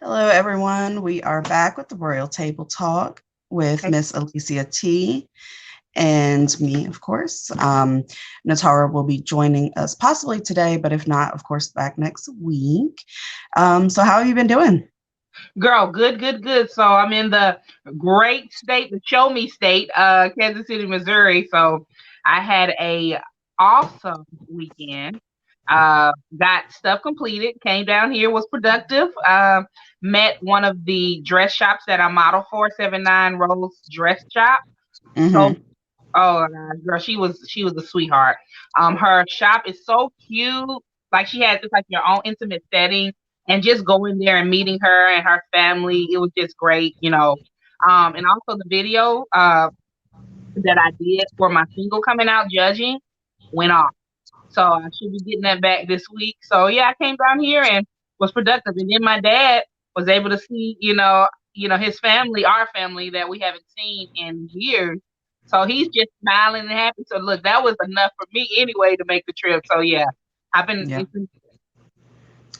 Hello, everyone. We are back with the Royal Table Talk with Miss Alicia T and me, of course. Natara will be joining us possibly today, but if not, of course, back next week. So how have you been doing? Girl, good, good, good. So I'm in the great state, the show me state, Kansas City, Missouri. So I had a awesome weekend. Got stuff completed, came down here, was productive. Met one of the dress shops that I model for, 79 Rose Dress Shop. So Mm-hmm. oh girl, she was a sweetheart. Her shop is so cute. Like she has just like your own intimate setting, and just going there and meeting her and her family, it was just great. And also the video that I did for my single coming out judging went off. So I should be getting that back this week. So yeah, I came down here and was productive, and then my dad was able to see, his family, our family that we haven't seen in years. So he's just smiling and happy. So look, that was enough for me anyway to make the trip. So yeah, I've been. Yeah. It's been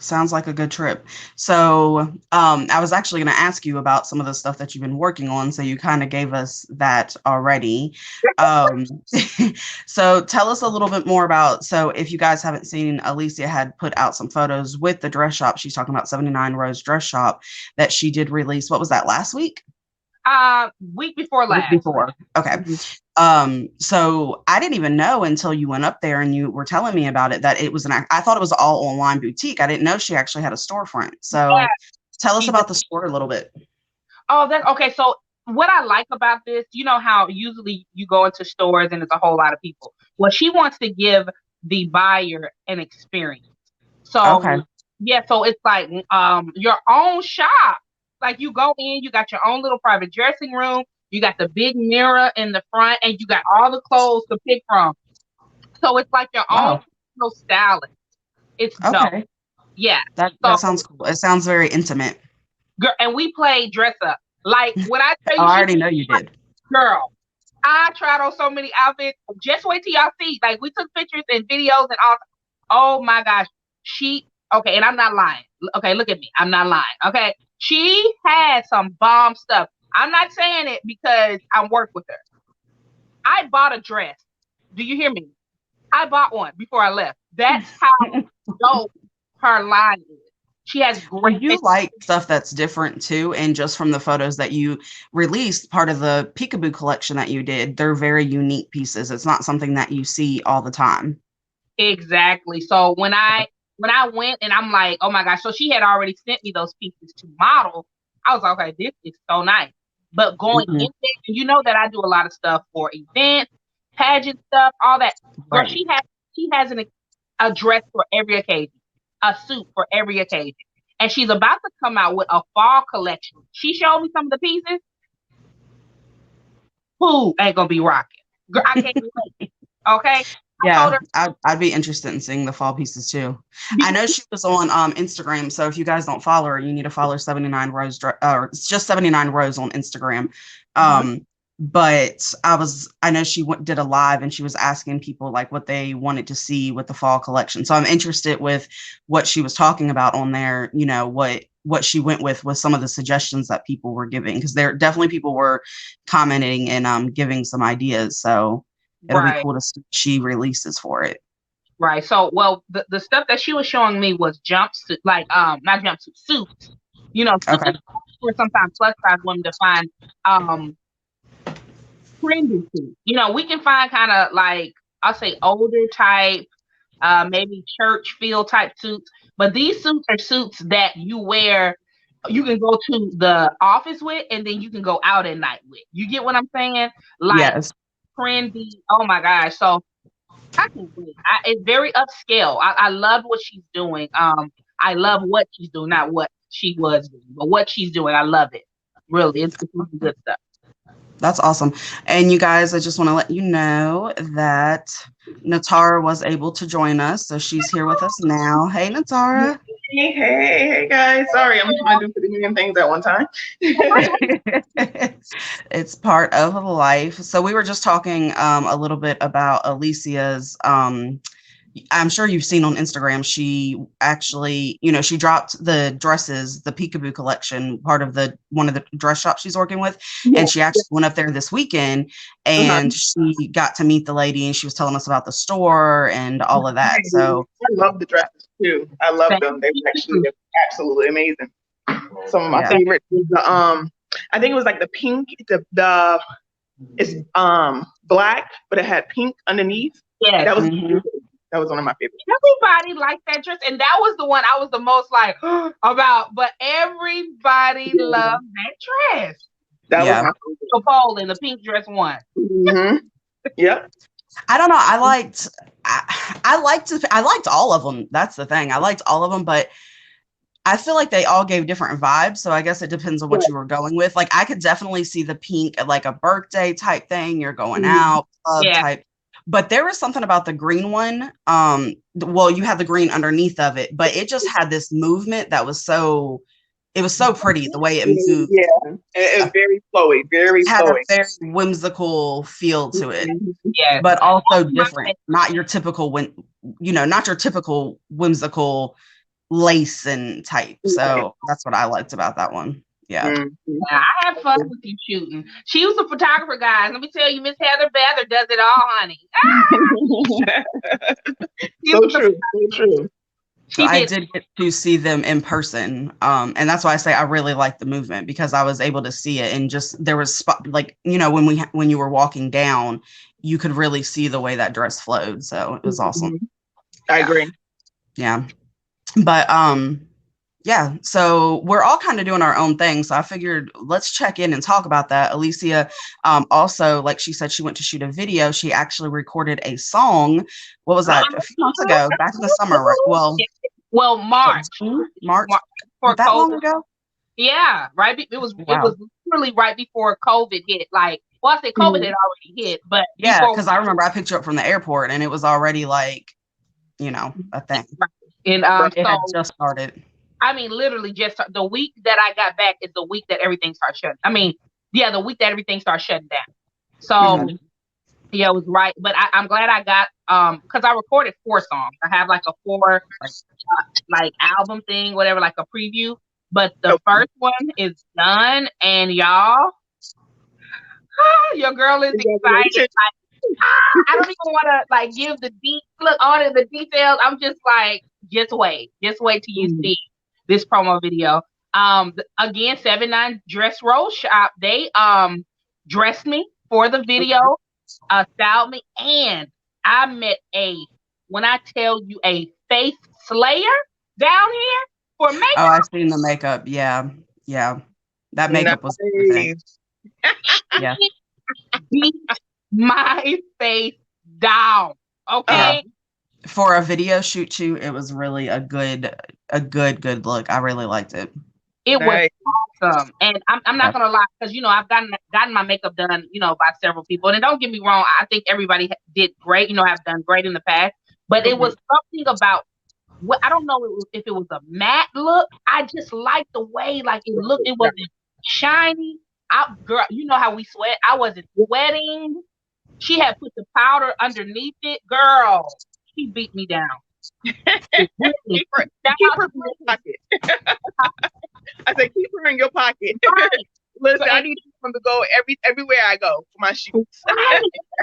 Sounds like a good trip. So, I was actually going to ask you about some of the stuff that you've been working on. So you kind of gave us that already. Um, so tell us a little bit more about. So if you guys haven't seen, Alicia had put out some photos with the dress shop. She's talking about 79 Rose Dress Shop that she did release. What was that, last week? week before Week last. before. Okay. Mhm. So I didn't even know until you went up there and you were telling me about it that it was I thought it was all online boutique. I didn't know she actually had a storefront. Yeah, So tell us she about the store a little bit. Oh, that okay. So what I like about this, you know how usually you go into stores and it's a whole lot of people. Well, she wants to give the buyer an experience. Okay. So yeah, so it's like your own shop. Like you go in, you got your own little private dressing room, you got the big mirror in the front, and you got all the clothes to pick from. So it's like your own Wow. personal stylist. It's dope. Okay. Yeah. That So sounds cool. It sounds very intimate. girl, and we play dress up. Like when I tell Oh, you I she already know you did. girl, I tried on so many outfits. Just wait till y'all see. Like we took pictures and videos and all. Oh my gosh, she okay, and I'm not lying. Okay, look at me. I'm not lying. Okay, she had some bomb stuff. I'm not saying it because I work with her. I bought a dress. Do you hear me? I bought one before I left. That's how dope her line is. She has Well, great you like stuff that's different too, and just from the photos that you released, part of the Peekaboo collection that you did, they're very unique pieces. It's not something that you see all the time. exactly. So when I went and I'm like, oh my gosh, so she had already sent me those pieces to model. I was like, okay, this is so nice. But going in Mhm. there, you know that I do a lot of stuff for events, pageant stuff, all that. Girl, Right. she has a dress for every occasion, a suit for every occasion, and she's about to come out with a fall collection. She showed me some of the pieces. Who ain't gonna be rocking? Girl, I can't wait. Okay, I told Yeah, her I'd be interested in seeing the fall pieces too. I because know she was on Instagram, so if you guys don't follow her, you need to follow 79 Rose, or it's just 79 Rose on Instagram. Um, but I know she did a live and she was asking people like what they wanted to see with the fall collection. So I'm interested with what she was talking about on there. You know what she went with some of the suggestions that people were giving, because there definitely people were commenting and giving some ideas. So it'll be right. cool to see what she releases for it. Right. So, well, the stuff that she was showing me was jumpsuit, like not jumpsuit suits. Suits Okay. is for sometimes plus size women to find um trendy suits. We can find kind of like I'll say older type, maybe church feel type suits. But these suits are suits that you wear. You can go to the office with, and then you can go out at night with. You get what I'm saying? Like Yes. trendy. Oh my gosh! So I can wait. It's very upscale. I love what she's doing. I love what she's doing, not what she was doing, but what she's doing. I love it. Really, it's really good stuff. That's awesome. And you guys, I just want to let you know that Natara was able to join us. So she's here with us now. Hey, Natara. Hey, guys. Sorry, I'm trying to do 50 million things at one time. It's part of life. So we were just talking a little bit about Alicia's I'm sure you've seen on Instagram, she actually, you know, she dropped the dresses, the Peekaboo collection, part of one of the dress shops she's working with. And she actually went up there this weekend and she got to meet the lady and she was telling us about the store and all of that. So I love the dresses too. I love them. They're actually absolutely amazing. Some of my favorites is the I think it was like the pink, the it's black, but it had pink underneath. Yeah, that was that was one of my favorites. Everybody liked that dress, and that was the one I was the most like about. But everybody loved that dress. That was my favorite. Capole in the pink dress one. Yep. I don't know. I liked all of them. That's the thing. I liked all of them, but I feel like they all gave different vibes. So I guess it depends on what you were going with. Like I could definitely see the pink at like a birthday type thing. You're going out club type. But there was something about the green one. Well, you had the green underneath of it, but it just had this movement that was it was so pretty the way it moved. Yeah, it was very flowy, very had flowy. A very whimsical feel to it. Yeah, but also different. Not your typical not your typical whimsical lace and type. So that's what I liked about that one. Yeah. I had fun with you shooting. She was a photographer, guys. Let me tell you, Miss Heather Bather does it all, honey. So true. So true. So I did get to see them in person. And that's why I say I really like the movement because I was able to see it and just there was like, you know, when you were walking down, you could really see the way that dress flowed. So it was awesome. I agree. Yeah. But yeah, so we're all kind of doing our own thing. So I figured let's check in and talk about that. Alicia, also, like she said, she went to shoot a video. She actually recorded a song. What was that? A few months ago, back in the summer, right? Well, March. March. That long ago? Yeah, right. It was literally right before COVID hit. Like, well, I say COVID had already hit, but yeah, because I remember I picked you up from the airport and it was already like, you know, a thing. And it had just started. I mean, literally just the week that I got back is the week that everything started shutting. I mean, yeah, the week that everything started shutting down. So yeah, it was right. But I'm glad I got because I recorded 4 songs. I have like a 4 like album thing, whatever, like a preview. But the first one is done, and y'all, your girl is excited. Like, I don't even want to like give the all of the details. I'm just like, just wait till you see this promo video. Again, 79 Dress Rose Shop. They dressed me for the video, styled me, and I met when I tell you a face slayer down here for makeup. Oh, I've seen the makeup. Yeah. That makeup was everything. Yeah. Beat my face down. Okay. For a video shoot too, it was really a good look. I really liked it. It was awesome. And I'm not gonna lie, because you know, I've gotten my makeup done, you know, by several people. And don't get me wrong, I think everybody did great, you know, have done great in the past. But it was something about I don't know if it was a matte look. I just liked the way like it looked. It wasn't shiny. Girl, you know how we sweat. I wasn't sweating. She had put the powder underneath it. Girl, she beat me down. Keep her in your pocket. I said, keep her in your pocket. Listen, I need them to go everywhere I go for my shoots.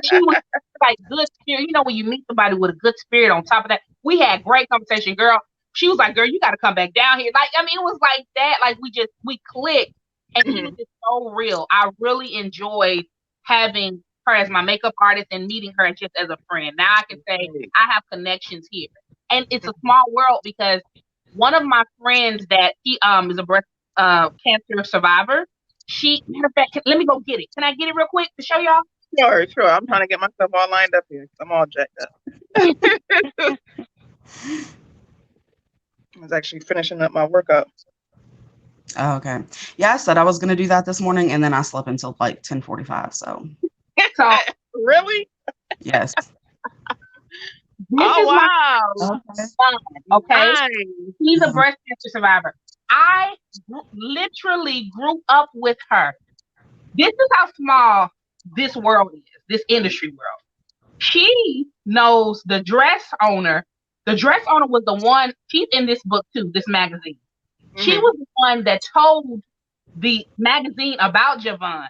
She was like good spirit. You know, when you meet somebody with a good spirit on top of that, we had great conversation, girl. She was like, girl, you got to come back down here. Like, I mean, it was like that. Like, we clicked. And she was just so real. I really enjoyed having her as my makeup artist and meeting her just as a friend. Now I can say I have connections here. And it's a small world because one of my friends that he is a breast cancer survivor. Matter of fact, let me go get it. Can I get it real quick to show y'all? Sure. I'm trying to get myself all lined up here. I'm all jacked up. I was actually finishing up my workout. Oh, okay. Yeah, I said I was going to do that this morning, and then I slept until like 10:45. So really? Yes. Wow. Okay. Nice. He's a breast cancer survivor. I literally grew up with her. This is how small this world is, this industry world. She knows the dress owner. The dress owner was the one, she's in this book too, this magazine. She was the one that told the magazine about Javon.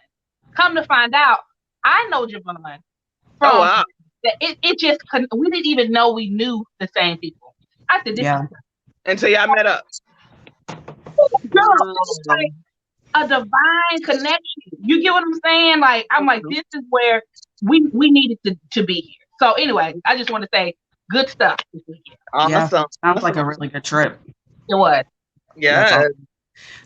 Come to find out, I know Javon from wow. it just we didn't even know we knew the same people. I said, this Yeah. Until y'all met up. girl, it's like a divine connection. You get what I'm saying? Like, I'm like, this is where we needed to be here. So anyway, I just want to say good stuff this weekend. Awesome. Sounds like a really good trip. It was. Yeah.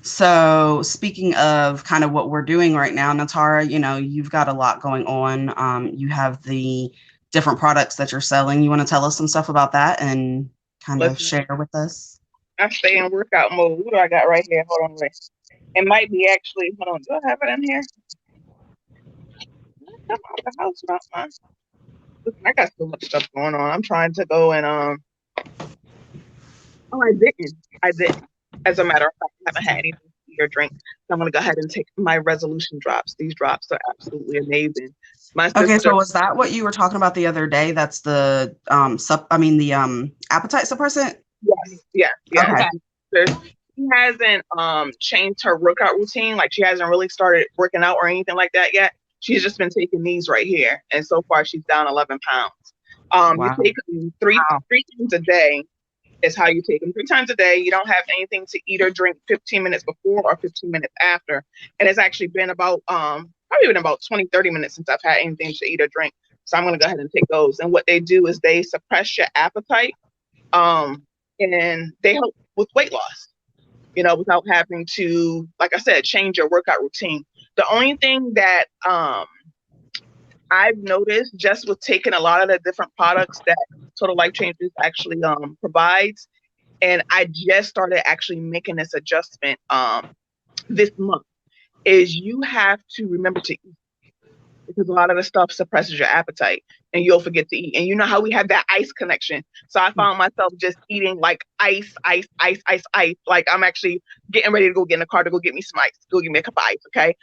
So speaking of kind of what we're doing right now, Natara, you know, you've got a lot going on. You have the different products that you're selling. You want to tell us some stuff about that and kind of share with us? I stay in workout mode. What do I got right here? Hold on, wait. It might be actually, hold on, do I have it in here? Come out the house, not mine. Listen, I got so much stuff going on. I'm trying to go and oh, I didn't. As a matter of fact, I haven't had anything to eat or drink. So I'm gonna go ahead and take my resolution drops. These drops are absolutely amazing. Okay, so was that what you were talking about the other day? That's the appetite suppressant? Yes. Okay. She hasn't changed her workout routine. Like, she hasn't really started working out or anything like that yet. She's just been taking these right here, and so far she's down 11 pounds. Wow. You take them three times a day. Is how you take them 3 times a day. You don't have anything to eat or drink 15 minutes before or 15 minutes after. And it's actually been about probably been about 20-30 minutes since I've had anything to eat or drink. So I'm going to go ahead and take those. And what they do is they suppress your appetite, and they help with weight loss, you know, without having to, like I said, change your workout routine. The only thing that I've noticed just with taking a lot of the different products that Total Life Changes actually provides, and I just started actually making this adjustment this month, is you have to remember to eat, because a lot of the stuff suppresses your appetite and you'll forget to eat. And you know how we have that ice connection. So I found myself just eating like ice. Like, I'm actually getting ready to go get in the car to go get me some ice, go get me a cup of ice. Okay.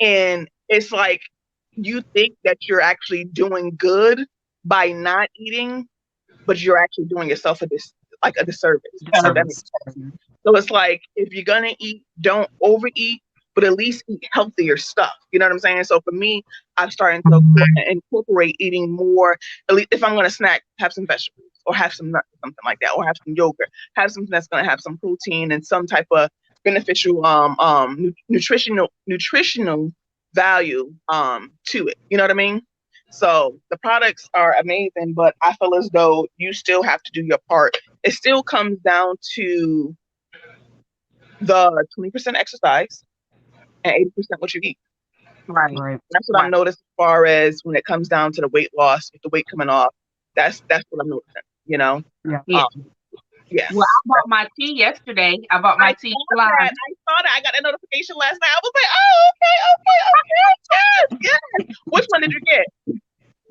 And it's like, you think that you're actually doing good by not eating, but you're actually doing yourself a disservice. So it's like, if you're gonna eat, don't overeat, but at least eat healthier stuff. You know what I'm saying? So for me, I'm starting to incorporate eating more. At least if I'm gonna snack, have some vegetables or have some nuts or something like that, or have some yogurt, have something that's gonna have some protein and some type of beneficial nutritional value to it. You know what I mean? So the products are amazing, but I feel as though you still have to do your part. It still comes down to the 20% exercise and 80% what you eat. Right. That's what I've noticed as far as when it comes down to the weight loss, with the weight coming off. That's what I'm noticing, you know? Yeah. Yeah. Well, I bought my tea yesterday. I bought my tea online. I saw that. I got a notification last night. I was like, oh, okay. Yes. Which one did you get?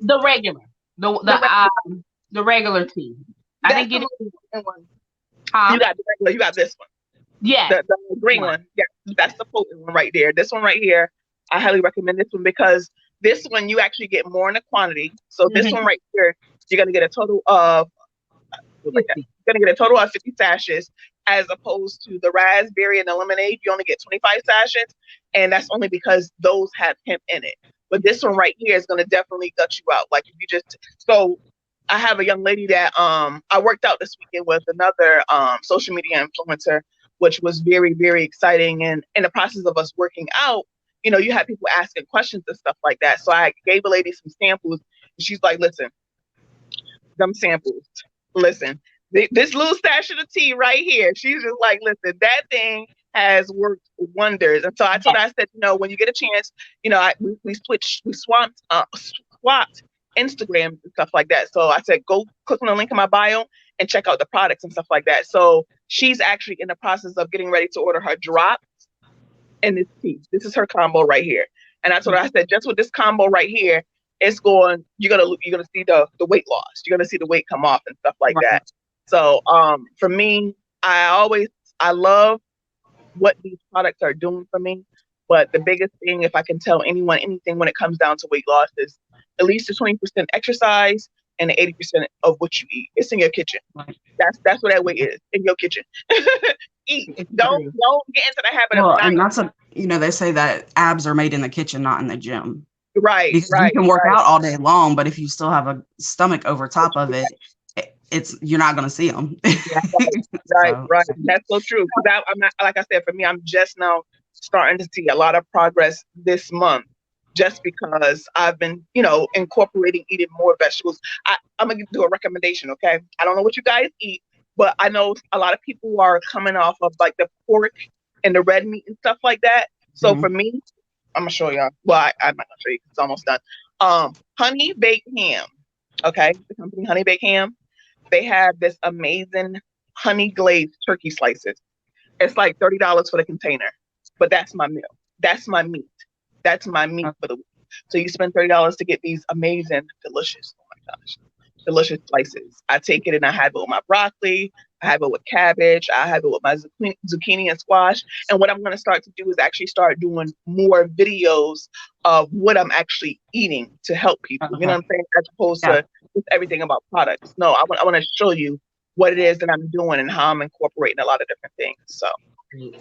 The regular. The regular tea. I didn't get it. Huh? You got the regular. You got this one. Yeah. The green one. Yeah. That's the potent one right there. This one right here, I highly recommend this one, because this one you actually get more in the quantity. So this one right here, you're gonna get a total of 50 sachets, as opposed to the raspberry and the lemonade, you only get 25 sachets, and that's only because those have hemp in it. But this one right here is going to definitely gut you out. Like, if you just, so I have a young lady that I worked out this weekend with another social media influencer, which was very, very exciting. And in the process of us working out, you know, you have people asking questions and stuff like that. So I gave a lady some samples, and she's like, listen, them samples, listen, this little stash of the tea right here. She's just like, listen, that thing has worked wonders. And so I told her, I said, you know, when you get a chance, you know, we swapped Instagram and stuff like that. So I said, go click on the link in my bio and check out the products and stuff like that. So she's actually in the process of getting ready to order her drops and this tea. This is her combo right here. And I told her, I said, just with this combo right here, it's going, you're gonna see the weight loss. You're gonna see the weight come off and stuff like that. So for me, I love what these products are doing for me. But the biggest thing, if I can tell anyone anything when it comes down to weight loss, is at least the 20% exercise and the 80% of what you eat. It's in your kitchen. Right. That's what that weight is, in your kitchen. Eat. Don't get into the habit Well, of not and that's they say that abs are made in the kitchen, not in the gym. right, Because right. you can work right. out all day long, but if you still have a stomach over top of it, you're not going to see them. Yeah. Right. That's so true. Because I'm not, like I said, for me, I'm just now starting to see a lot of progress this month, just because I've been, incorporating eating more vegetables. I'm gonna do a recommendation, okay? I don't know what you guys eat, but I know a lot of people are coming off of like the pork and the red meat and stuff like that. So for me, I'm gonna show y'all. Well, I'm not gonna show you. It's almost done. Honey Baked Ham. Okay, the company Honey Baked Ham. They have this amazing honey glazed turkey slices. It's like $30 for the container, but that's my meal. That's my meat. That's my meat for the week. So you spend $30 to get these amazing, delicious, oh my gosh, delicious slices. I take it and I have it with my broccoli. I have it with cabbage. I have it with my zucchini and squash. And what I'm going to start to do is actually start doing more videos of what I'm actually eating to help people. You know what I'm saying? As opposed to just everything about products. No, I want to show you what it is that I'm doing and how I'm incorporating a lot of different things. So,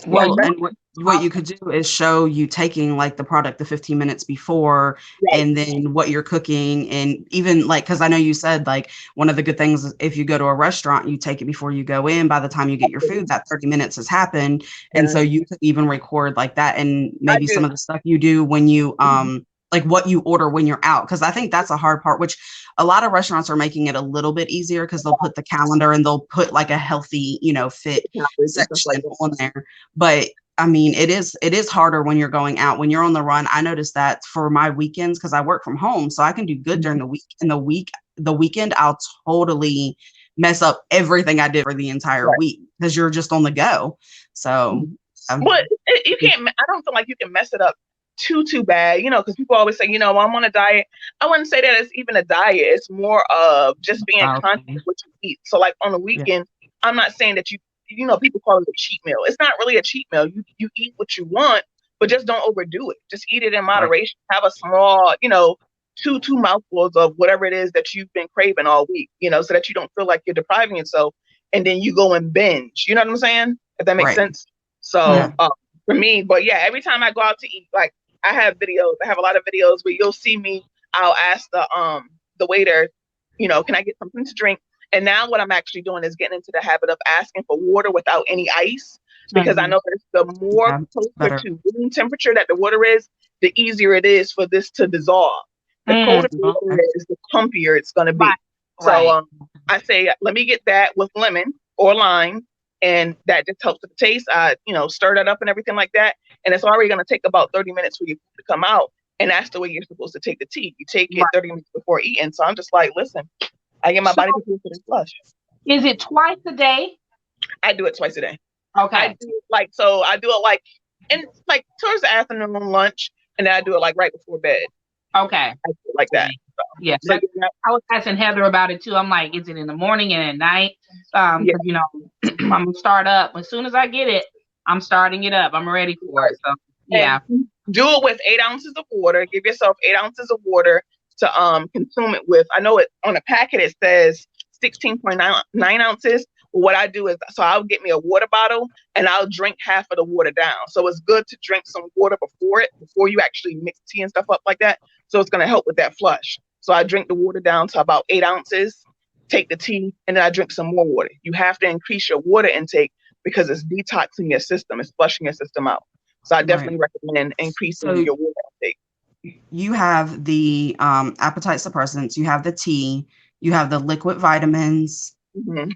well, and what you could do is show you taking like the product the 15 minutes before, and then what you're cooking, and even like, because I know you said like one of the good things is if you go to a restaurant, you take it before you go in. By the time you get your food, that 30 minutes has happened, and so you could even record like that, and maybe some of the stuff you do when you like what you order when you're out, because I think that's a hard part, which a lot of restaurants are making it a little bit easier because they'll put the calendar and they'll put like a healthy, fit section on there. But I mean, it is harder when you're going out, when you're on the run. I noticed that for my weekends, because I work from home, so I can do good during the week. In the weekend, I'll totally mess up everything I did for the entire week because you're just on the go. So, but you can't. I don't feel like you can mess it up too bad, because people always say, I'm on a diet. I wouldn't say that it's even a diet. It's more of just being conscious of what you eat. So like on the weekend, I'm not saying that people call it a cheat meal. It's not really a cheat meal. You eat what you want, but just don't overdo it. Just eat it in moderation. Have a small, two mouthfuls of whatever it is that you've been craving all week, so that you don't feel like you're depriving yourself, and then you go and binge. You know what I'm saying? If that makes sense. So for me, but yeah, every time I go out to eat, like I have videos. I have a lot of videos where you'll see me. I'll ask the waiter, can I get something to drink? And now what I'm actually doing is getting into the habit of asking for water without any ice, because I know that the more closer to room temperature that the water is, the easier it is for this to dissolve. The colder the water is, the clumpier it's going to be. So I say, let me get that with lemon or lime, and that just helps with the taste. I, stir that up and everything like that. And it's already going to take about 30 minutes for you to come out. And that's the way you're supposed to take the tea. You take it 30 minutes before eating. So I'm just like, listen, I get my body prepared for this flush. Is it twice a day? I do it twice a day. Okay. I do it like towards the afternoon lunch, and then I do it like right before bed. Okay. I do it like that. So, yeah. I was asking Heather about it too. I'm like, is it in the morning and at night? I'm gonna start up as soon as I get it. I'm starting it up. I'm ready for it. So yeah. And do it with 8 ounces of water. Give yourself 8 ounces of water to consume it with. I know it on the packet it says 16.9 ounces. What I do is, so I'll get me a water bottle and I'll drink half of the water down. So it's good to drink some water before you actually mix tea and stuff up like that. So it's going to help with that flush. So I drink the water down to about 8 ounces, take the tea, and then I drink some more water. You have to increase your water intake because it's detoxing your system. It's flushing your system out. So I definitely recommend increasing your water intake. You have the appetite suppressants, you have the tea, you have the liquid vitamins. Mm-hmm.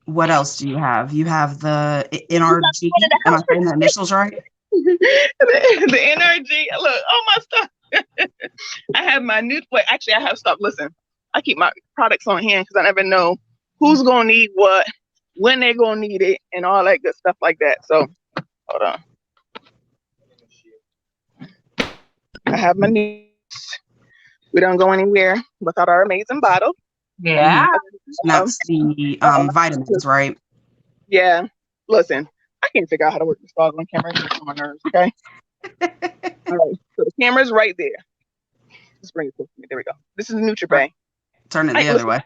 What else do you have? You have the NRG. Am I saying the initials right? the NRG. Look, all my stuff. I have my new. Wait, actually, I have stuff. Listen, I keep my products on hand because I never know who's gonna need what, when they're gonna need it, and all that good stuff like that. So, hold on. I have my news. We don't go anywhere without our amazing bottle. Yeah. That's the vitamins, right? Yeah. Listen, I can't figure out how to work this dog on camera. It's on my nerves, okay? All right. So the camera's right there. Let's bring it to me. There we go. This is NutraBay. Turn it the other way.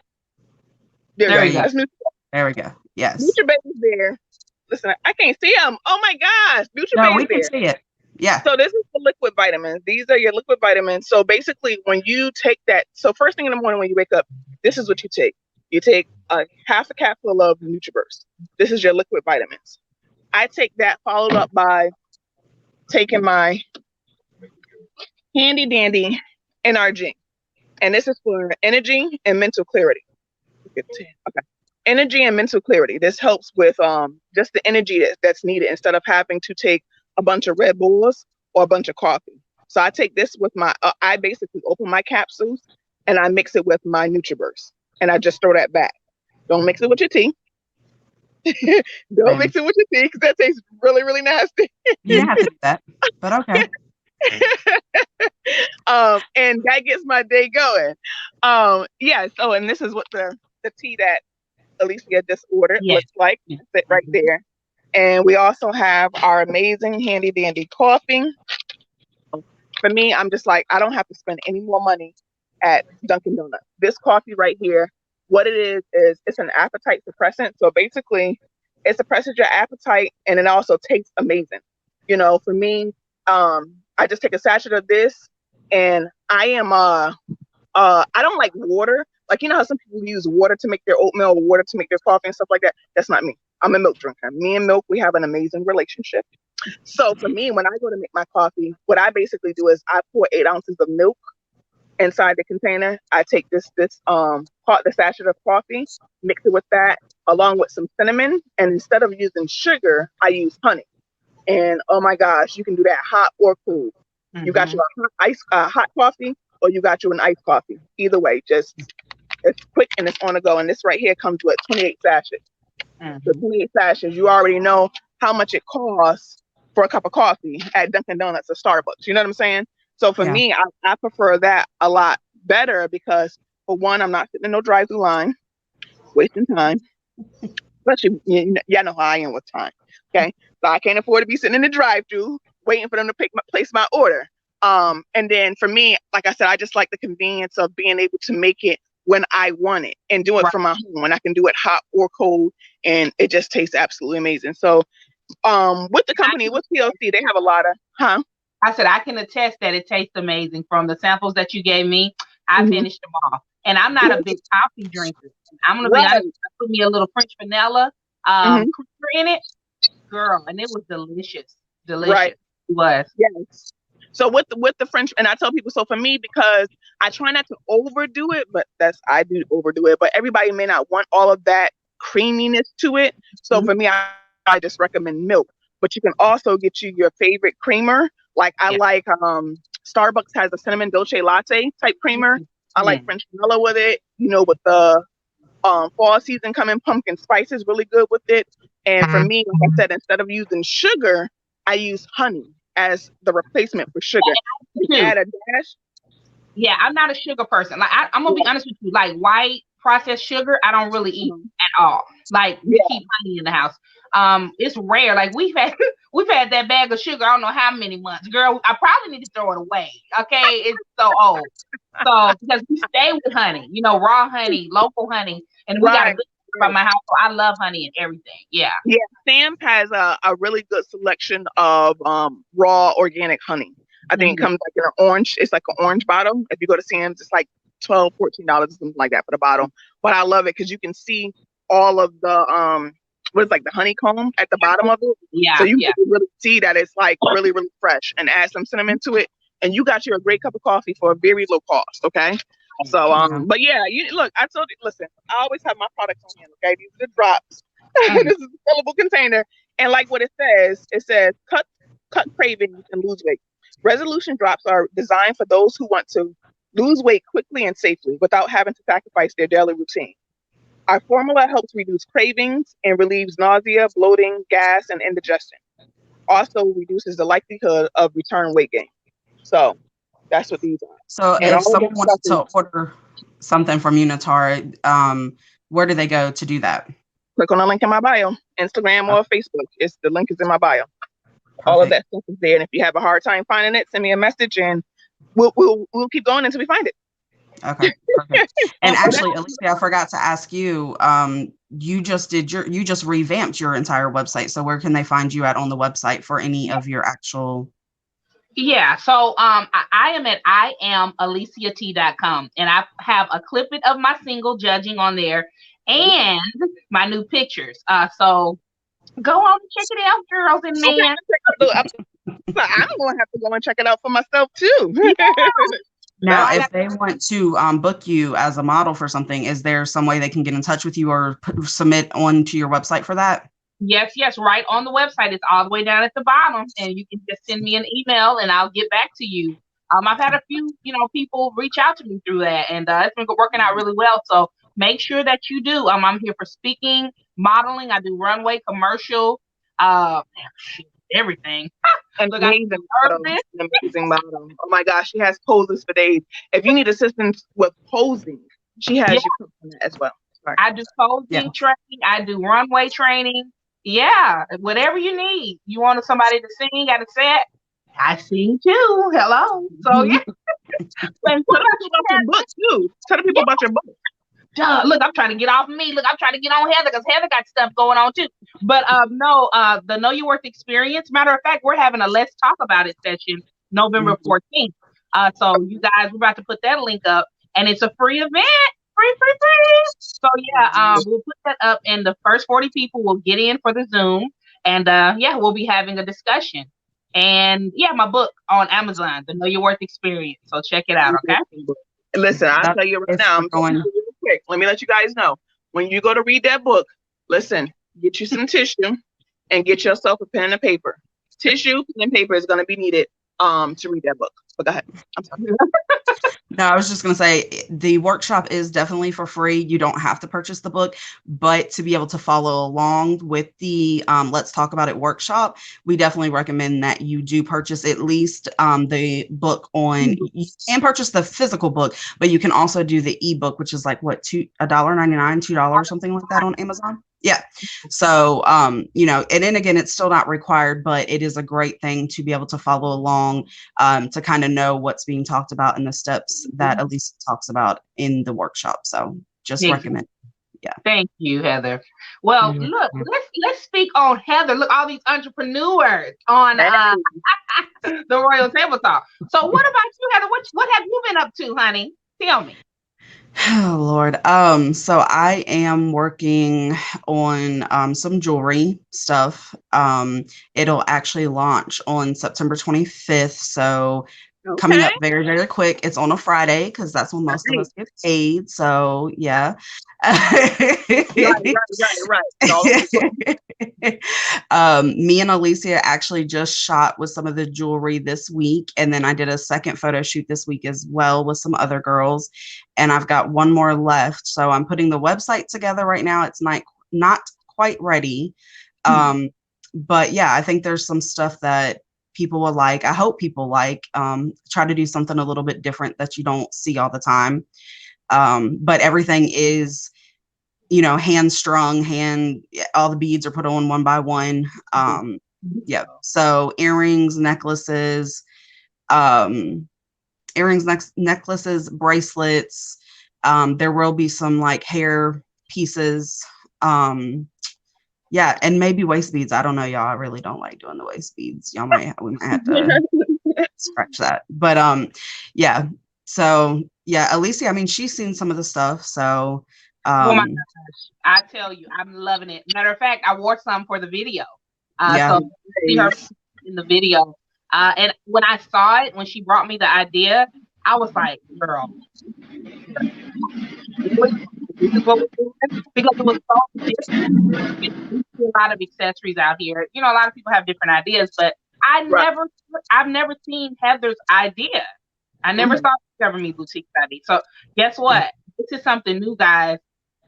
There we go. There we go. Yes. NutraBay is there. Listen, I can't see them. Oh my gosh. NutraBay No, we is can there. see it. Yeah. So this is the liquid vitamins. These are your liquid vitamins. So basically when you take that, so first thing in the morning when you wake up, this is what you take. You take half a capsule of NutriBurst. This is your liquid vitamins. I take that followed up by taking my handy dandy NRG. And this is for energy and mental clarity. Okay. Energy and mental clarity. This helps with just the energy that's needed instead of having to take a bunch of Red Bulls or a bunch of coffee. So I take this with my, I basically open my capsules and I mix it with my NutriBurst. And I just throw that back. Don't mix it with your tea. Don't mix it with your tea because that tastes really, really nasty. You didn't have to do that, but okay. And that gets my day going. Yeah. So, and this is what the tea that Alicia just ordered looks like. Sit right there. And we also have our amazing handy dandy coffee. For me, I'm just like, I don't have to spend any more money at Dunkin' Donuts. This coffee right here, what it is it's an appetite suppressant. So basically, it suppresses your appetite and it also tastes amazing. You know, for me, I just take a sachet of this, and I am I don't like water. Like, you know how some people use water to make their oatmeal or water to make their coffee and stuff like that? That's not me. I'm a milk drinker. Me and milk, we have an amazing relationship. So for me, when I go to make my coffee, what I basically do is I pour 8 ounces of milk inside the container. I take the sachet of coffee, mix it with that, along with some cinnamon. And instead of using sugar, I use honey. And oh my gosh, you can do that hot or cold. Mm-hmm. You got your hot coffee, or you got you an iced coffee. Either way, just it's quick and it's on the go. And this right here comes with 28 sachets. Mm-hmm. So 28 sachets, you already know how much it costs for a cup of coffee at Dunkin' Donuts or Starbucks. You know what I'm saying? So for me, I prefer that a lot better because, for one, I'm not sitting in no drive-through line, wasting time. Especially, y'all know how I am with time. Okay, so I can't afford to be sitting in the drive-through waiting for them to place my order. And then for me, like I said, I just like the convenience of being able to make it when I want it and do it from my home. When I can do it hot or cold, and it just tastes absolutely amazing. So, with the company, with TLC, they have a lot of, I said, I can attest that it tastes amazing. From the samples that you gave me, I finished them all. And I'm not a big coffee drinker. I'm going to be honest, put me a little French vanilla creamer in it. Girl, and it was delicious. Delicious. Right. It was. Yes. So with the French, and I tell people, so for me, because I try not to overdo it, but I do overdo it, but everybody may not want all of that creaminess to it. So for me, I just recommend milk. But you can also get you your favorite creamer. Like I like Starbucks has a cinnamon dolce latte type creamer. I like French vanilla with it. You know, with the fall season coming, pumpkin spice is really good with it. And for me, like I said, instead of using sugar, I use honey as the replacement for sugar. Add a dash. Yeah, I'm not a sugar person. Like I'm gonna be honest with you. Like white processed sugar, I don't really eat at all. Like we keep honey in the house. It's rare. Like we've had that bag of sugar, I don't know how many months. Girl, I probably need to throw it away. Okay, it's so old. So because we stay with honey, you know, raw honey, local honey, and we got a good from my house. So I love honey and everything. Yeah. Yeah. Sam's has a really good selection of raw organic honey. I think it comes like in an orange. It's like an orange bottle. If you go to Sam's, it's like $12, $14, something like that for the bottle. But I love it because you can see all of the what is like the honeycomb at the bottom of it. Yeah. So you can really see that it's like really, really fresh, and add some cinnamon to it, and you got you a great cup of coffee for a very low cost. Okay. So but yeah, you look, I told you, listen, I always have my products on hand. Okay, these are the drops. This is a fillable container, and like what it says cut cravings and lose weight. Resolution drops are designed for those who want to lose weight quickly and safely without having to sacrifice their daily routine. Our formula helps reduce cravings and relieves nausea, bloating, gas, and indigestion. Also reduces the likelihood of return weight gain. So that's what these are. So and if someone wants to order something from Unitard, where do they go to do that? Click on the link in my bio, Instagram or Facebook. The link is in my bio. Perfect. All of that stuff is there. And if you have a hard time finding it, send me a message and we'll keep going until we find it. Okay, perfect. And actually, Alicia, I forgot to ask you. You just revamped your entire website. So where can they find you at on the website for any of your actual? Yeah, so I am at IamAliciaT.com, and I have a clipping of my single Judging on there and my new pictures. So go on and check it out, girls and men. I'm gonna have to go and check it out for myself too. Now, if they want to book you as a model for something, is there some way they can get in touch with you or submit onto your website for that? Yes, right on the website. It's all the way down at the bottom, and you can just send me an email, and I'll get back to you. I've had a few, people reach out to me through that, and it's been working out really well. So make sure that you do. I'm here for speaking, modeling. I do runway, commercial, everything. Amazing model. Oh my gosh, she has poses for days. If you need assistance with posing, she has you on that as well. Sorry. I do posing training. I do runway training. Yeah, whatever you need. You want somebody to sing at a set? I sing too. Hello. So yeah. Tell people about your book too. Tell people about your book. Look, I'm trying to get off of me. Look, I'm trying to get on Heather because Heather got stuff going on too. But no, the Know Your Worth experience. Matter of fact, we're having a Let's Talk About It session November 14th. So you guys, we're about to put that link up, and it's a free event. Free. So yeah, we'll put that up, and the first 40 people will get in for the Zoom, and we'll be having a discussion. And my book on Amazon, The Know Your Worth Experience. So check it out, okay? Listen, I'll tell you right now. Quick. Let me let you guys know. When you go to read that book, listen, get you some tissue and get yourself a pen and a paper. Tissue, pen and paper is going to be needed to read that book. But go ahead. I'm sorry. No, I was just going to say the workshop is definitely for free. You don't have to purchase the book, but to be able to follow along with the Let's Talk About It workshop, we definitely recommend that you do purchase at least the book on. You can purchase the physical book, but you can also do the ebook, which is like what, $1.99, $2, something like that on Amazon. Yeah. So, and then again, it's still not required, but it is a great thing to be able to follow along, to kind of know what's being talked about and the steps that Alicia talks about in the workshop. So just recommend. Yeah. Thank you, Heather. Well, look, let's speak on Heather. Look, all these entrepreneurs on the Royal Table Talk. So what about you, Heather? What have you been up to, honey? Tell me. Oh Lord. So I am working on some jewelry stuff. It'll actually launch on September 25th. So coming up very, very quick. It's on a Friday because that's when most of us get paid. So yeah. Right. Me and Alicia actually just shot with some of the jewelry this week, and then I did a second photo shoot this week as well with some other girls, and I've got one more left. So I'm putting the website together right now. It's not quite ready, but yeah, I think there's some stuff that people will like. I hope people like. Try to do something a little bit different that you don't see all the time. But everything is, hand strung, all the beads are put on one by one. Yeah. So earrings, necklaces, necklaces, bracelets. There will be some like hair pieces. Yeah. And maybe waist beads. I don't know, y'all. I really don't like doing the waist beads. We might have to scratch that. But, yeah. So yeah, Alicia, I mean, she's seen some of the stuff. So, oh my gosh, I tell you, I'm loving it. Matter of fact, I wore some for the video. So see her in the video. And when I saw it, when she brought me the idea, I was like, girl, this is what we're doing. Because it was so different. A lot of accessories out here. A lot of people have different ideas, but I've never seen Heather's idea. I never saw Discover Me Boutique's idea. So guess what? This is something new, guys.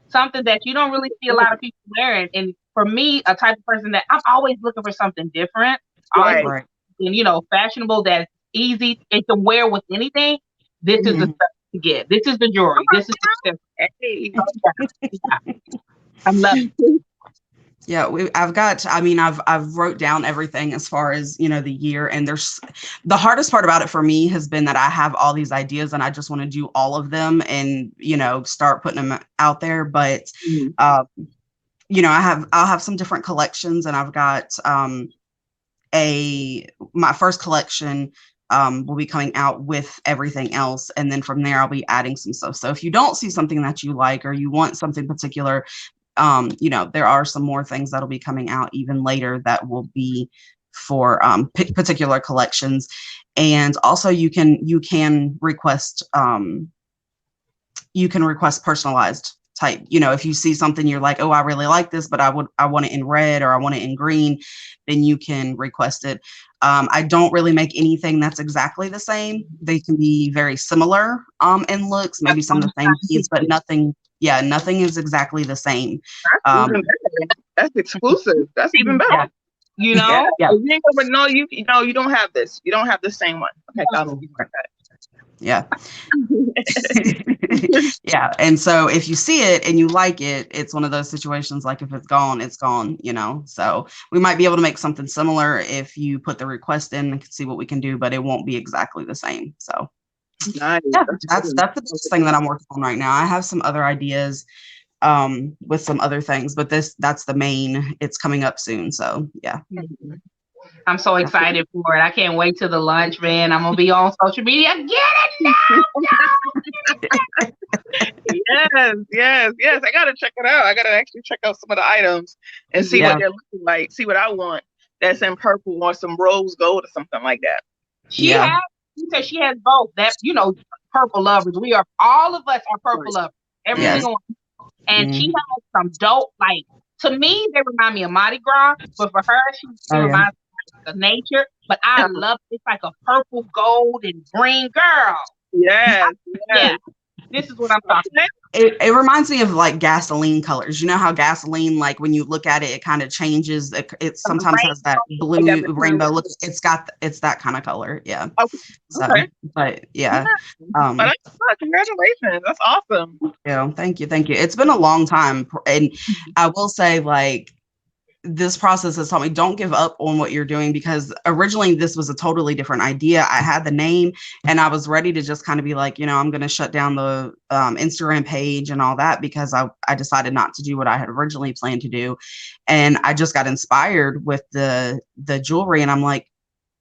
Something that you don't really see a lot of people wearing. And for me, a type of person that I'm always looking for something different. Right. And, fashionable, that's easy and to wear with anything. This is the stuff to get. This is the jewelry. This is the stuff. Hey. I'm loving it. Yeah, I've wrote down everything as far as, the year, and there's the hardest part about it for me has been that I have all these ideas and I just want to do all of them and, start putting them out there. But, Mhm. I'll have some different collections, and I've got, my first collection, will be coming out with everything else. And then from there, I'll be adding some stuff. So if you don't see something that you like, or you want something particular, there are some more things that'll be coming out even later that will be for particular collections. And also you can request personalized type. If you see something you're like, oh, I really like this, but I want it in red, or I want it in green, then you can request it. I don't really make anything that's exactly the same. They can be very similar in looks, maybe some of the same piece, but nothing is exactly the same. That's even better. That's exclusive. That's even better. You know? Yeah. You ain't gonna know you don't have this. You don't have the same one. Okay, got it. Yeah. Yeah. And so if you see it and you like it, it's one of those situations, like if it's gone, it's gone, so we might be able to make something similar if you put the request in and see what we can do, but it won't be exactly the same. So Nice. yeah, that's the biggest thing that I'm working on right now. I have some other ideas with some other things, but that's the main. It's coming up soon. So yeah. I'm so excited for it. I can't wait till the lunch, man. I'm gonna be on social media. Get it now! Yes. I gotta check it out. I gotta actually check out some of the items and see what they're looking like. See what I want. That's in purple or some rose gold or something like that. She said she has both. That purple lovers. All of us are purple lovers. Every single one. And she has some dope. Like, to me, they remind me of Mardi Gras, but for her, she reminds me of nature. But I love it. It's like a purple, gold, and green girl. Yes. Yeah. This is what I'm talking about. It reminds me of like gasoline colors. You know how gasoline, like when you look at it, it kind of changes. It sometimes has that blue rainbow look. It's that kind of color. Yeah. Okay. So, but yeah. Congratulations. That's awesome. Yeah. Thank you. It's been a long time. And I will say, like, this process has taught me, don't give up on what you're doing, because originally this was a totally different idea. I had the name and I was ready to just kind of be like, I'm going to shut down the Instagram page and all that, because I decided not to do what I had originally planned to do. And I just got inspired with the jewelry, and I'm like,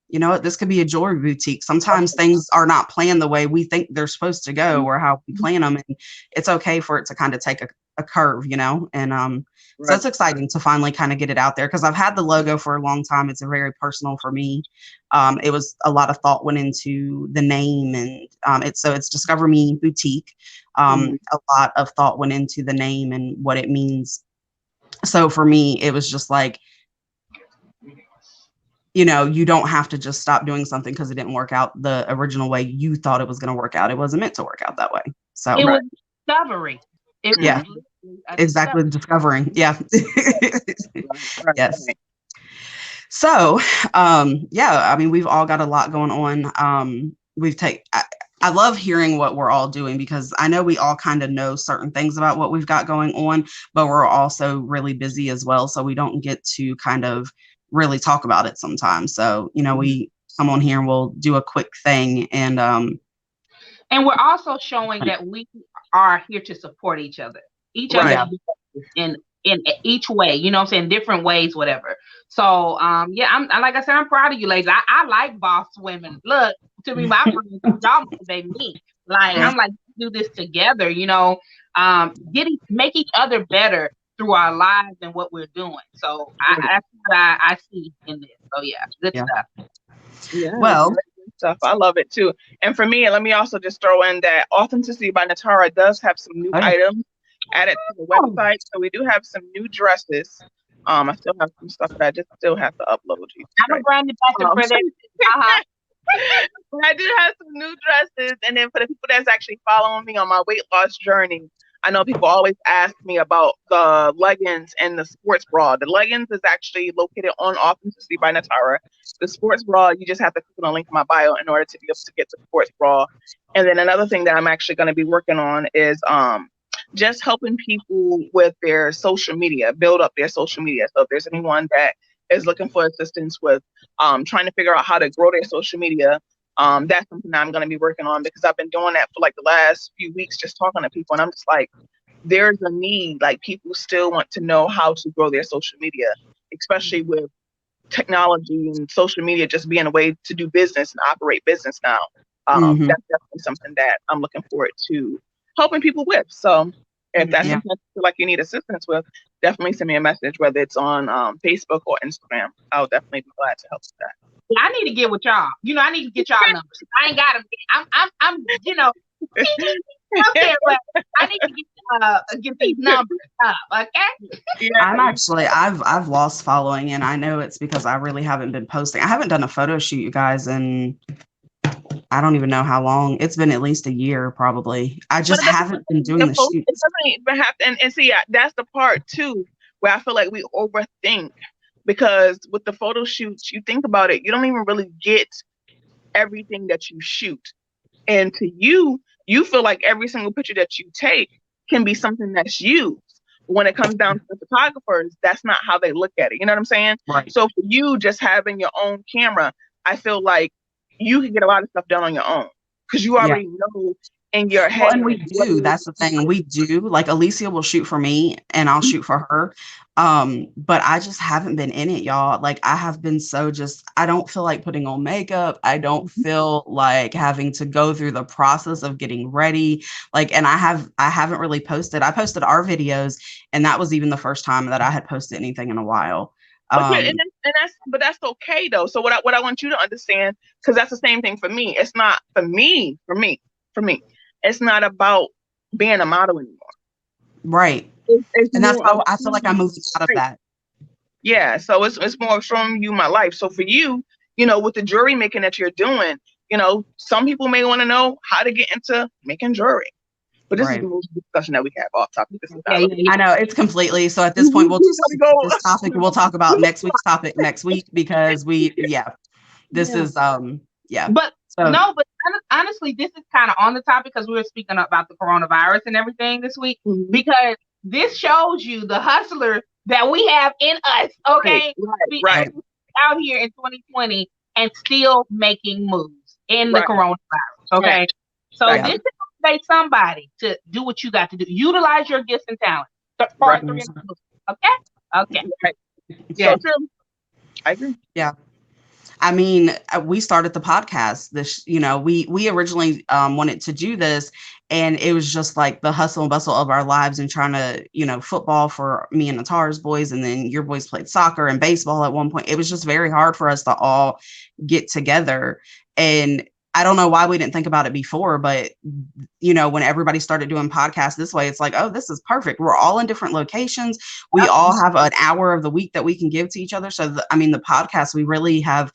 you know what, this could be a jewelry boutique. Sometimes things are not planned the way we think they're supposed to go, or how we plan them. And it's okay for it to kind of take a curve, and so it's exciting to finally kind of get it out there, because I've had the logo for a long time. It's very personal for me. It was a lot of thought went into the name, and it's Discover Me Boutique. A lot of thought went into the name and what it means. So for me, it was just like, you don't have to just stop doing something because it didn't work out the original way you thought it was going to work out. It wasn't meant to work out that way. So it was discovery. Exactly. Discovering. Yeah. Yes. So, we've all got a lot going on. I love hearing what we're all doing, because I know we all kind of know certain things about what we've got going on, but we're also really busy as well. So we don't get to kind of really talk about it sometimes. So, we come on here and we'll do a quick thing, and we're also showing that we are here to support each other. Other in each way, what I'm saying, different ways, whatever. So I'm like I said, I'm proud of you ladies. I like boss women. Look, to me, my friends, y'all motivate me. Like, I'm like, do this together, make each other better through our lives and what we're doing. So that's what I see in this. So good stuff. Yeah, well, stuff. I love it too. And for me, let me also just throw in that Authenticity by Natara does have some new items added to the website. So we do have some new dresses. I still have some stuff that I just still have to upload. I'm a brand ambassador for that. But I do have some new dresses. And then for the people that's actually following me on my weight loss journey, I know people always ask me about the leggings and the sports bra. The leggings is actually located on Authenticity by Natara. The sports bra, you just have to click on the link in my bio in order to be able to get the sports bra. And then another thing that I'm actually going to be working on is just helping people with their social media, build up their social media. So if there's anyone that is looking for assistance with trying to figure out how to grow their social media, that's something that I'm going to be working on, because I've been doing that for like the last few weeks, just talking to people. And I'm just like, there's a need. Like, people still want to know how to grow their social media, especially with technology and social media just being a way to do business and operate business now. Mhm. That's definitely something that I'm looking forward to helping people with. So if that's Yeah. something that you feel like you need assistance with, definitely send me a message, whether it's on Facebook or Instagram. I'll definitely be glad to help with that. I need to get with y'all. I need to get y'all numbers. I ain't got them. I'm out there, but I need to get these numbers up. Okay. Yeah. I've lost following, and I know it's because I really haven't been posting. I haven't done a photo shoot, you guys, and I don't even know how long. It's been at least a year, probably. I just haven't been doing the It shoots. doesn't even have to, and see, that's the part too where I feel like we overthink, because with the photo shoots, you think about it, you don't even really get everything that you shoot. And to you feel like every single picture that you take can be something that's used. When it comes down to the photographers, that's not how they look at it. You know what I'm saying? Right. So for you, just having your own camera, I feel like you can get a lot of stuff done on your own, because you already know in your head. Well, and we do. That's the thing. We do. Like, Alicia will shoot for me and I'll shoot for her. But I just haven't been in it, y'all. Like, I have been I don't feel like putting on makeup. I don't feel like having to go through the process of getting ready. Like, and I haven't really posted. I posted our videos, and that was even the first time that I had posted anything in a while. But that's okay though. So what I want you to understand, because that's the same thing for me. It's not for me. It's not about being a model anymore. Right. And that's why I feel like I'm moving out of that. Yeah. So it's more showing you my life. So for you, with the jewelry making that you're doing, some people may want to know how to get into making jewelry. But this is the most discussion that we have off topic. I know it's completely. So at this point, we'll just this topic. We'll talk about next week's topic next week, because this is But no, but honestly, this is kind of on the topic, because we were speaking about the coronavirus and everything this week, because this shows you the hustler that we have in us. Okay, right. Out here in 2020 and still making moves in the coronavirus. Okay, so this is motivate somebody to do what you got to do. Utilize your gifts and talents. Okay. Yeah. So true. I agree. Yeah. I mean, we started the podcast. We originally wanted to do this, and it was just like the hustle and bustle of our lives, and trying to, football for me and Natara's boys, and then your boys played soccer and baseball at one point. It was just very hard for us to all get together. And I don't know why we didn't think about it before, but when everybody started doing podcasts this way, it's like, oh, this is perfect. We're all in different locations. We all have an hour of the week that we can give to each other. So the podcast, we really have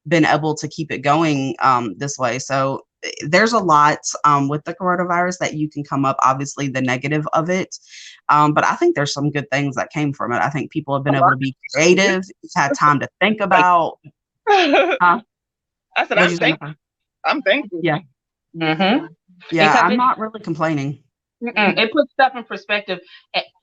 been able to keep it going this way. So there's a lot with the coronavirus that you can come up, obviously the negative of it. But I think there's some good things that came from it. I think people have been able to be creative, had time to think about. I said, I'm thankful. Yeah. Mm-hmm. Yeah, I'm not really complaining. It puts stuff in perspective.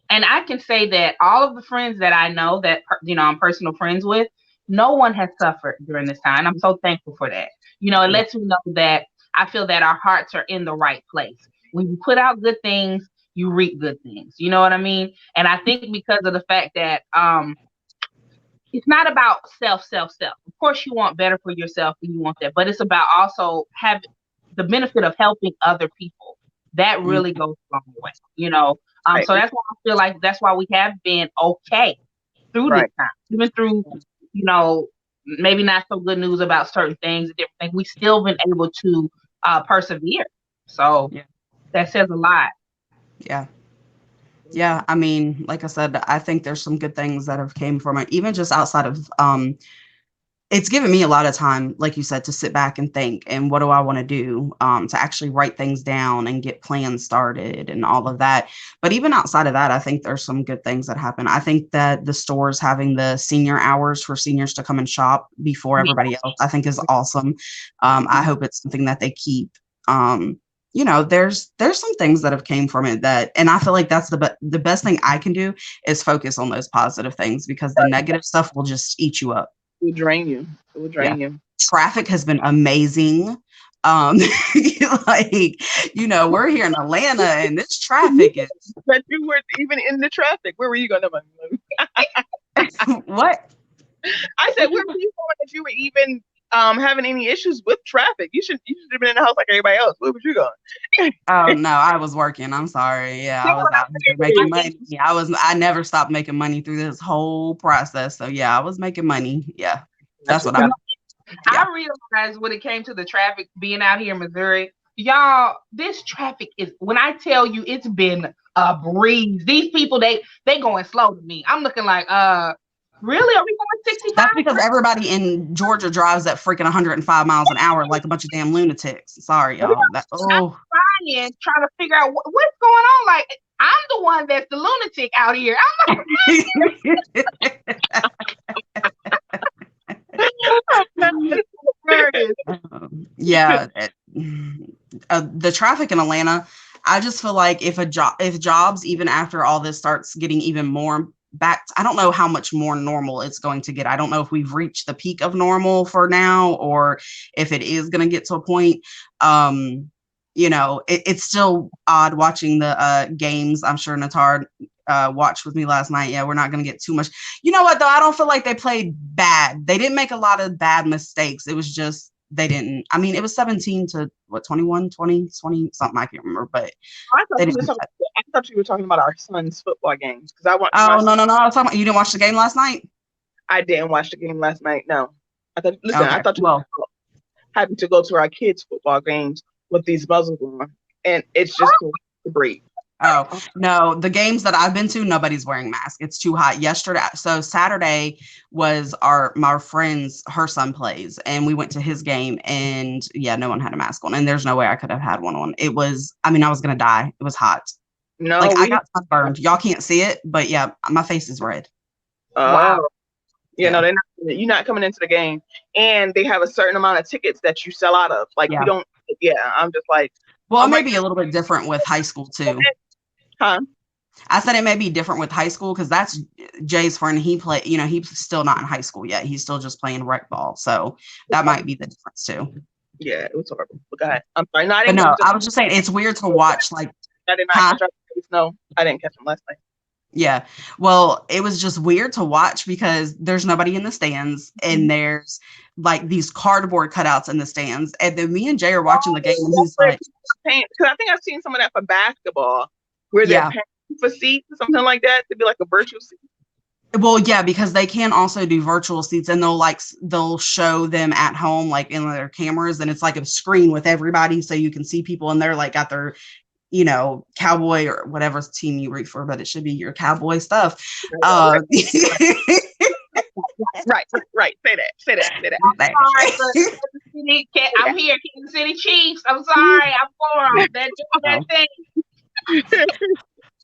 And I can say that all of the friends that I know that, I'm personal friends with, no one has suffered during this time. I'm so thankful for that. It lets me know that I feel that our hearts are in the right place. When you put out good things, you reap good things. You know what I mean? And I think because of the fact that it's not about self. Of course, you want better for yourself and you want that, but it's about also having the benefit of helping other people. That really goes a long way, So that's why I feel like that's why we have been okay through this time, even through, maybe not so good news about certain things and different things. We still been able to persevere. So that says a lot. Yeah. Yeah, I mean, like I said, I think there's some good things that have came from it, even just outside of, it's given me a lot of time, like you said, to sit back and think, and what do I want to do, to actually write things down and get plans started and all of that. But even outside of that, I think there's some good things that happen. I think that the stores having the senior hours for seniors to come and shop before everybody else, I think is awesome. I hope it's something that they keep. you know, there's some things that have came from it that, and I feel like that's the best thing I can do is focus on those positive things, because the negative stuff will just eat you up. It will drain you. It will drain you. Traffic has been amazing. Like, you know, we're here in Atlanta and this traffic is But you were even in the traffic. Where were you going? what? I said, where were you going if you were even having any issues with traffic? You should have been in the house like everybody else. Where was you going? Oh no, I was working. I'm sorry. Yeah, I was out here making money. I never stopped making money through this whole process. So yeah, I was making money. Yeah. That's what I'm. I realized when it came to the traffic being out here in Missouri, y'all, this traffic is, when I tell you, it's been a breeze. These people, they going slow to me. I'm looking like, really? Are we going 65? That's because everybody in Georgia drives at freaking 105 miles an hour like a bunch of damn lunatics. Sorry, y'all. I'm trying to figure out what's going on. Like, I'm the one that's the lunatic out here. I'm like, yeah. The traffic in Atlanta, I just feel like if jobs, even after all this, starts getting even more back, I don't know how much more normal it's going to get. I don't know if we've reached the peak of normal for now, or if it is going to get to a point. You know, it's still odd watching the games. I'm sure Natar watched with me last night. Yeah, we're not going to get too much. You know what, though? I don't feel like they played bad. They didn't make a lot of bad mistakes. It was just, they didn't. I mean, it was 17 to 21, 20, something. I can't remember, but I thought you were talking about our son's football games. Because I want. Oh, no. I was talking about, you didn't watch the game last night? I didn't watch the game last night. No. I thought you were having to go to our kids' football games with these muzzles on. And it's just a break. Oh, no, the games that I've been to, nobody's wearing masks. It's too hot. So Saturday was my friend's, her son plays, and we went to his game, and yeah, no one had a mask on, and there's no way I could have had one on. I was going to die. It was hot. No, I got sunburned. Y'all can't see it, but yeah, my face is red. Wow. Yeah, no, you're not coming into the game, and they have a certain amount of tickets that you sell out of. Like, you don't, I'm just like. Well, it may be a little bit different with high school too. Huh? I said it may be different with high school because that's Jay's friend. He's still not in high school yet. He's still just playing rec ball. So that might be the difference too. Yeah, it was horrible. But go ahead. I'm sorry. I was just saying it's weird to watch. Like, I did not no, I didn't catch him last night. Yeah. Well, it was just weird to watch because there's nobody in the stands, and there's like these cardboard cutouts in the stands. And then me and Jay are watching the game, and he's like, because I think I've seen some of that for basketball where they're paying for seats or something like that to be like a virtual seat. Well, yeah, because they can also do virtual seats, and they'll show them at home, like in their cameras, and it's like a screen with everybody, so you can see people, and they're like got their, you know, Cowboy or whatever team you root for, but it should be your Cowboy stuff. Right. Say that. I'm here, Kansas City Chiefs. I'm sorry, I'm for that thing.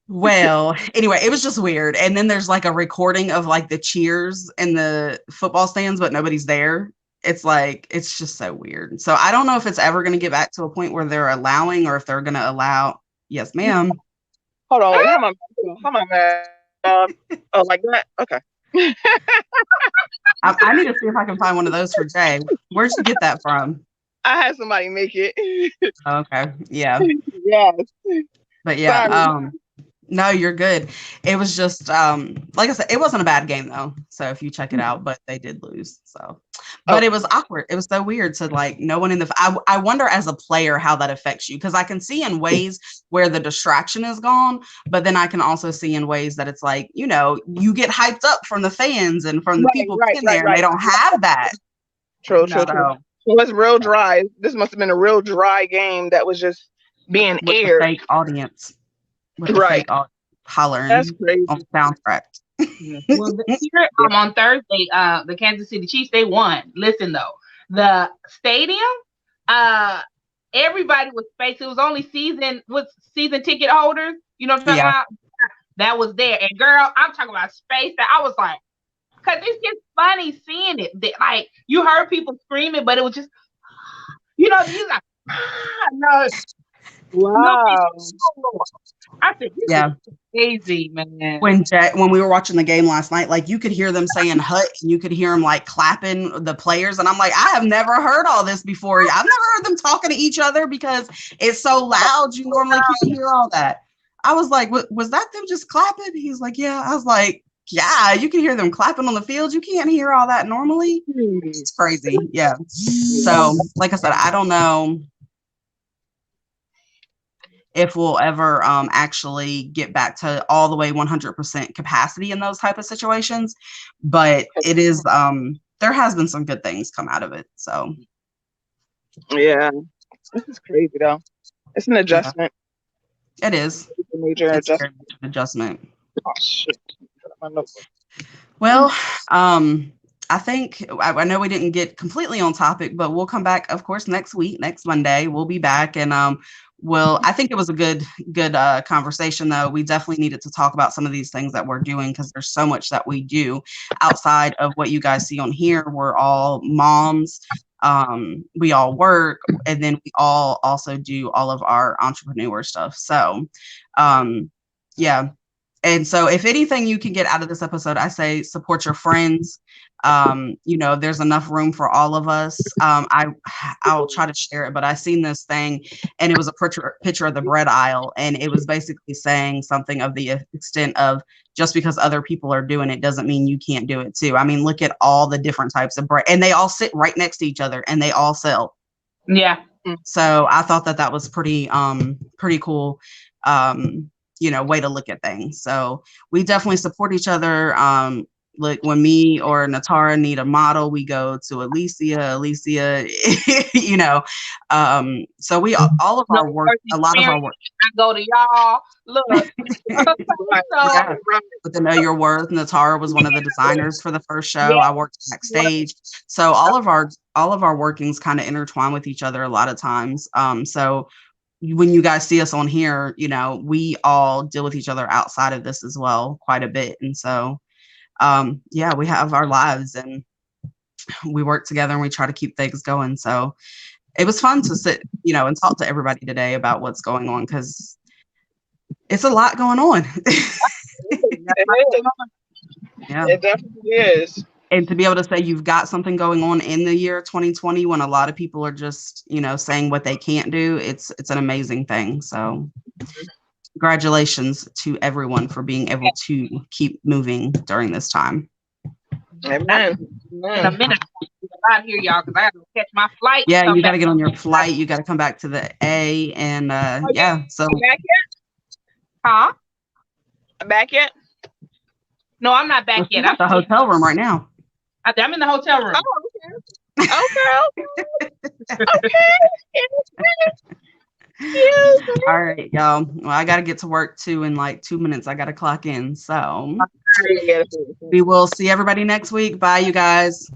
Well, anyway, it was just weird. And then there's like a recording of like the cheers in the football stands, but nobody's there. It's like, it's just so weird. So I don't know if it's ever going to get back to a point where they're allowing, or if they're going to allow. Yes, ma'am. Hold on. Come on, man. Oh, like that? Okay. I need to see if I can find one of those for Jay. Where'd you get that from? I had somebody make it. Okay. Yeah. Yes. But yeah, no, you're good. It was just, like I said, it wasn't a bad game though. So if you check it out, but they did lose. So, but it was awkward. It was so weird to like no one in the, I wonder as a player how that affects you. Cause I can see in ways where the distraction is gone, but then I can also see in ways that it's like, you know, you get hyped up from the fans and from the people in there, and they don't have that. True. It was real dry. This must have been a real dry game that was just being with aired. The fake audience. With the fake hollering. That's crazy. On soundtrack. Well, here, on Thursday, the Kansas City Chiefs, they won. Listen though, the stadium, everybody was spaced. It was only season ticket holders. You know what I'm talking about? That was there. And girl, I'm talking about space. That I was like, because it's just funny seeing it. Like you heard people screaming, but it was just, you know, you like, no. Wow. I said, this Yeah. is crazy, man. When we were watching the game last night, like you could hear them saying "hut" and you could hear them like clapping the players, and I'm like, I have never heard all this before. I've never heard them talking to each other because it's so loud. You normally can't hear all that. I was like, was that them just clapping? He's like, yeah. I was like, yeah, you can hear them clapping on the field. You can't hear all that normally. It's crazy. Yeah. So, like I said, I don't know if we'll ever actually get back to all the way 100% capacity in those type of situations, but it is there has been some good things come out of it. So Yeah, this is crazy though. It's an adjustment. It is. It's a major It's very adjustment. much an adjustment. Oh shit. My notebook. Well, I think I know we didn't get completely on topic, but we'll come back, of course, next week, next Monday. We'll be back, and I think it was a good conversation, though. We definitely needed to talk about some of these things that we're doing because there's so much that we do outside of what you guys see on here. We're all moms. We all work, and then we all also do all of our entrepreneur stuff. So, yeah. And so if anything you can get out of this episode, I say support your friends. There's enough room for all of us. I'll try to share it, but I seen this thing and it was a picture of the bread aisle. And it was basically saying something of the extent of just because other people are doing it doesn't mean you can't do it too. I mean, look at all the different types of bread and they all sit right next to each other and they all sell. Yeah. So I thought that was pretty cool. Way to look at things. So we definitely support each other. Like when me or Natara need a model, we go to Alicia, so we, all of our work, a lot of our work. I go to y'all, look. Yeah. But to know your worth, Natara was one of the designers for the first show. Yeah. I worked backstage. So all of our workings kind of intertwine with each other a lot of times. So when you guys see us on here, we all deal with each other outside of this as well quite a bit. And so, we have our lives and we work together and we try to keep things going. So it was fun to sit, and talk to everybody today about what's going on because it's a lot going on. Yeah. It definitely is. And to be able to say you've got something going on in the year 2020 when a lot of people are just, saying what they can't do, it's an amazing thing. So congratulations to everyone for being able to keep moving during this time. Amen. In a minute, I'm out here, y'all, because I have to catch my flight. Yeah, you got to get on your flight. You got to come back to the A and so. Back yet? Huh? Back yet? No, I'm not back yet. I'm at the hotel room right now. I'm in the hotel room. Oh, okay. All right, y'all. Well, I got to get to work too in like 2 minutes. I got to clock in. So we will see everybody next week. Bye, you guys.